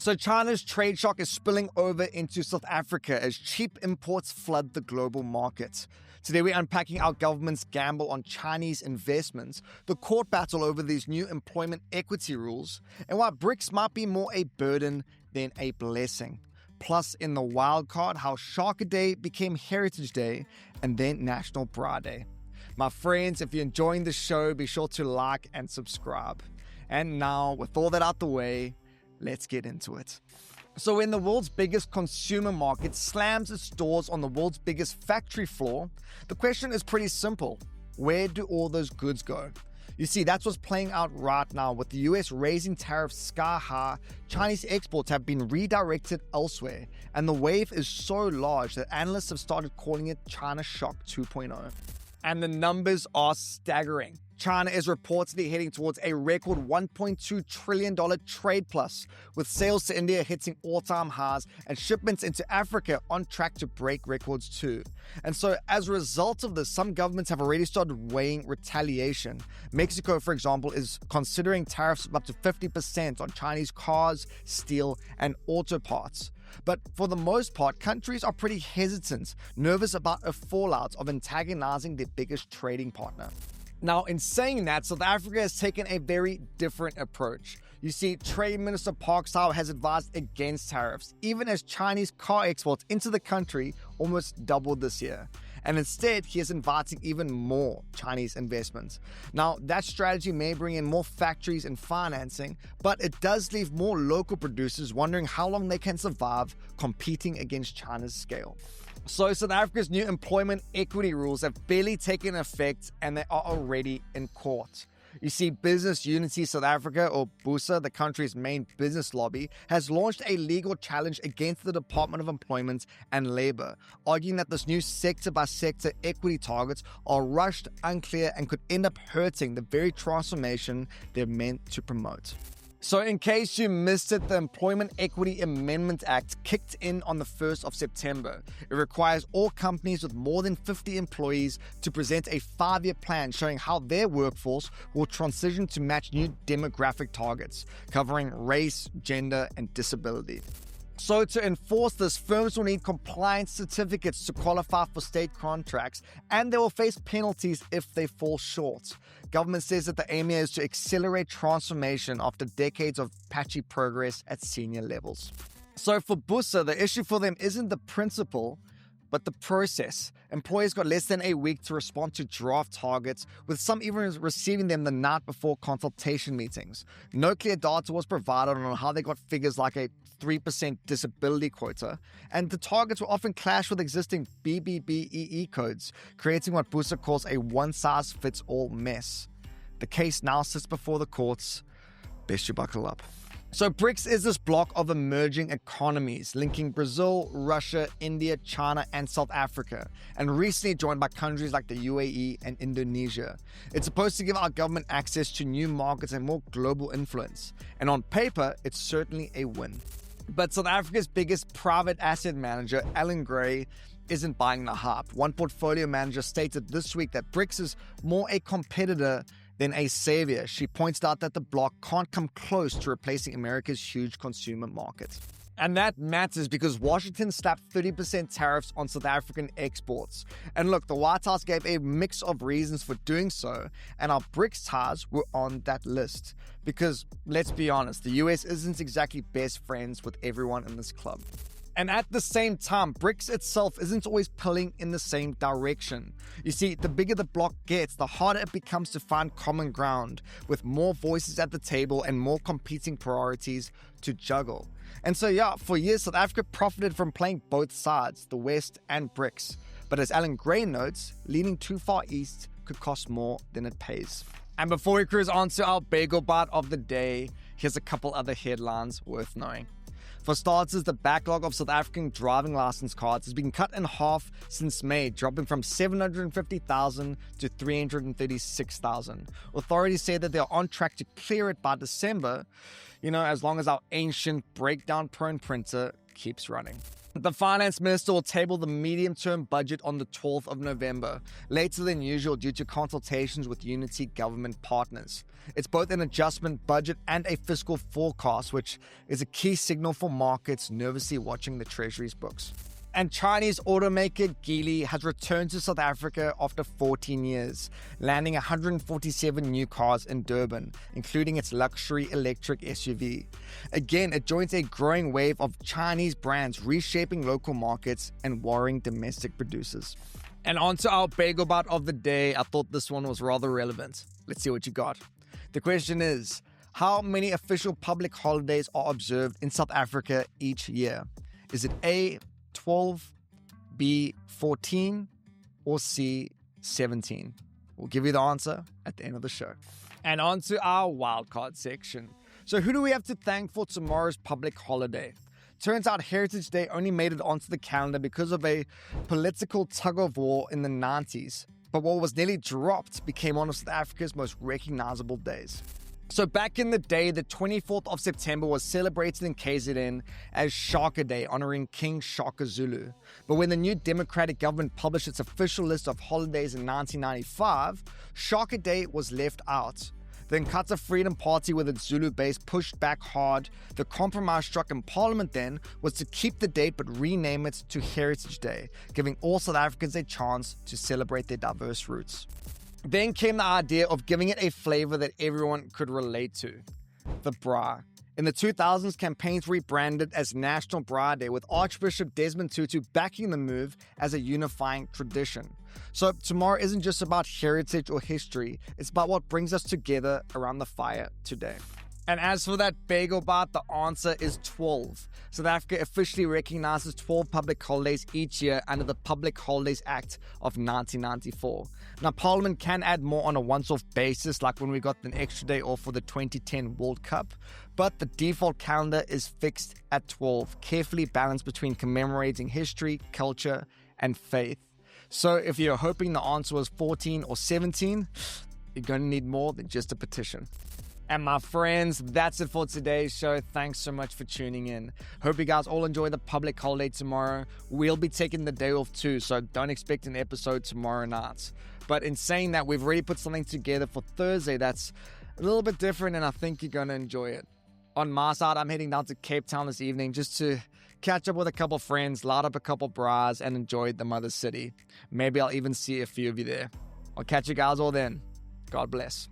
So China's trade shock is spilling over into South Africa as cheap imports flood the global market. Today we're unpacking our government's gamble on Chinese investments, the court battle over these new employment equity rules, and why BRICS might be more a burden than a blessing. Plus, in the Wildcard, how Shaka Day became Heritage Day and then National Braai Day. My friends, if you're enjoying the show, be sure to like and subscribe. And now, with all that out the way, let's get into it. So when the world's biggest consumer market slams its doors on the world's biggest factory floor, the question is pretty simple. Where do all those goods go? You see, that's what's playing out right now. With the US raising tariffs sky high, Chinese exports have been redirected elsewhere, and the wave is so large that analysts have started calling it China Shock 2.0. And the numbers are staggering. China is reportedly heading towards a record $1.2 trillion trade plus, with sales to India hitting all-time highs and shipments into Africa on track to break records too. And so as a result of this, some governments have already started weighing retaliation. Mexico, for example, is considering tariffs of up to 50% on Chinese cars, steel, and auto parts. But for the most part, countries are pretty hesitant, nervous about a fallout of antagonizing their biggest trading partner. Now, in saying that, South Africa has taken a very different approach. You see, Trade Minister Park Sao has advised against tariffs, even as Chinese car exports into the country almost doubled this year. And instead, he is inviting even more Chinese investments. Now, that strategy may bring in more factories and financing, but it does leave more local producers wondering how long they can survive competing against China's scale. So South Africa's new employment equity rules have barely taken effect and they are already in court. You see, Business Unity South Africa, or Busa, the country's main business lobby, has launched a legal challenge against the Department of Employment and Labour, arguing that this new sector-by-sector equity targets are rushed, unclear, and could end up hurting the very transformation they're meant to promote. So in case you missed it, the Employment Equity Amendment Act kicked in on the 1st of September. It requires all companies with more than 50 employees to present a 5-year plan showing how their workforce will transition to match new demographic targets, covering race, gender, and disability. So to enforce this, firms will need compliance certificates to qualify for state contracts, and they will face penalties if they fall short. Government says that the aim here is to accelerate transformation after decades of patchy progress at senior levels. So for Busa, the issue for them isn't the principle, but the process. Employers got less than a week to respond to draft targets, with some even receiving them the night before consultation meetings. No clear data was provided on how they got figures like a 3% disability quota, and the targets will often clash with existing BBBEE codes, creating what Busa calls a one-size-fits-all mess. The case now sits before the courts. Best you buckle up. So BRICS is this block of emerging economies linking Brazil, Russia, India, China, and South Africa, and recently joined by countries like the UAE and Indonesia. It's supposed to give our government access to new markets and more global influence. And on paper, it's certainly a win. But South Africa's biggest private asset manager, Allan Gray, isn't buying the hype. One portfolio manager stated this week that BRICS is more a competitor than a savior. She points out that the bloc can't come close to replacing America's huge consumer market. And that matters because Washington slapped 30% tariffs on South African exports. And look, the White House gave a mix of reasons for doing so, and our BRICS ties were on that list. Because, let's be honest, the US isn't exactly best friends with everyone in this club. And at the same time, BRICS itself isn't always pulling in the same direction. You see, the bigger the bloc gets, the harder it becomes to find common ground, with more voices at the table and more competing priorities to juggle. And so yeah, for years, South Africa profited from playing both sides, the West and BRICS. But as Allan Gray notes, leaning too far east could cost more than it pays. And before we cruise on to our Bagel Bite of the day, here's a couple other headlines worth knowing. For starters, the backlog of South African driving license cards has been cut in half since May, dropping from 750,000 to 336,000. Authorities say that they are on track to clear it by December, as long as our ancient breakdown-prone printer keeps running. The finance minister will table the medium-term budget on the 12th of November, later than usual due to consultations with unity government partners. It's both an adjustment budget and a fiscal forecast, which is a key signal for markets nervously watching the Treasury's books. And Chinese automaker Geely has returned to South Africa after 14 years, landing 147 new cars in Durban, including its luxury electric SUV. Again, it joins a growing wave of Chinese brands reshaping local markets and warring domestic producers. And on to our Bagel Bite of the day. I thought this one was rather relevant. Let's see what you got. The question is, how many official public holidays are observed in South Africa each year? Is it A, 12, B, 14, or C, 17? We'll give you the answer at the end of the show. And on to our Wildcard section. So who do we have to thank for tomorrow's public holiday? Turns out Heritage Day only made it onto the calendar because of a political tug-of-war in the 90s. But what was nearly dropped became one of South Africa's most recognizable days. So back in the day, the 24th of September was celebrated in KZN as Shaka Day, honoring King Shaka Zulu. But when the new democratic government published its official list of holidays in 1995, Shaka Day was left out. The Nkatha Freedom Party, with its Zulu base, pushed back hard. The compromise struck in Parliament then was to keep the date but rename it to Heritage Day, giving all South Africans a chance to celebrate their diverse roots. Then came the idea of giving it a flavor that everyone could relate to, the braai. In the 2000s, campaigns rebranded as National Braai Day, with Archbishop Desmond Tutu backing the move as a unifying tradition. So tomorrow isn't just about heritage or history, it's about what brings us together around the fire today. And as for that Bagel Bite, the answer is 12. South Africa officially recognizes 12 public holidays each year under the Public Holidays Act of 1994. Now, Parliament can add more on a once-off basis, like when we got an extra day off for the 2010 World Cup, but the default calendar is fixed at 12, carefully balanced between commemorating history, culture, and faith. So if you're hoping the answer was 14 or 17, you're going to need more than just a petition. And my friends, that's it for today's show. Thanks so much for tuning in. Hope you guys all enjoy the public holiday tomorrow. We'll be taking the day off too, so don't expect an episode tomorrow night. But in saying that, we've already put something together for Thursday that's a little bit different, and I think you're going to enjoy it. On my side, I'm heading down to Cape Town this evening just to catch up with a couple friends, light up a couple braais, and enjoy the mother city. Maybe I'll even see a few of you there. I'll catch you guys all then. God bless.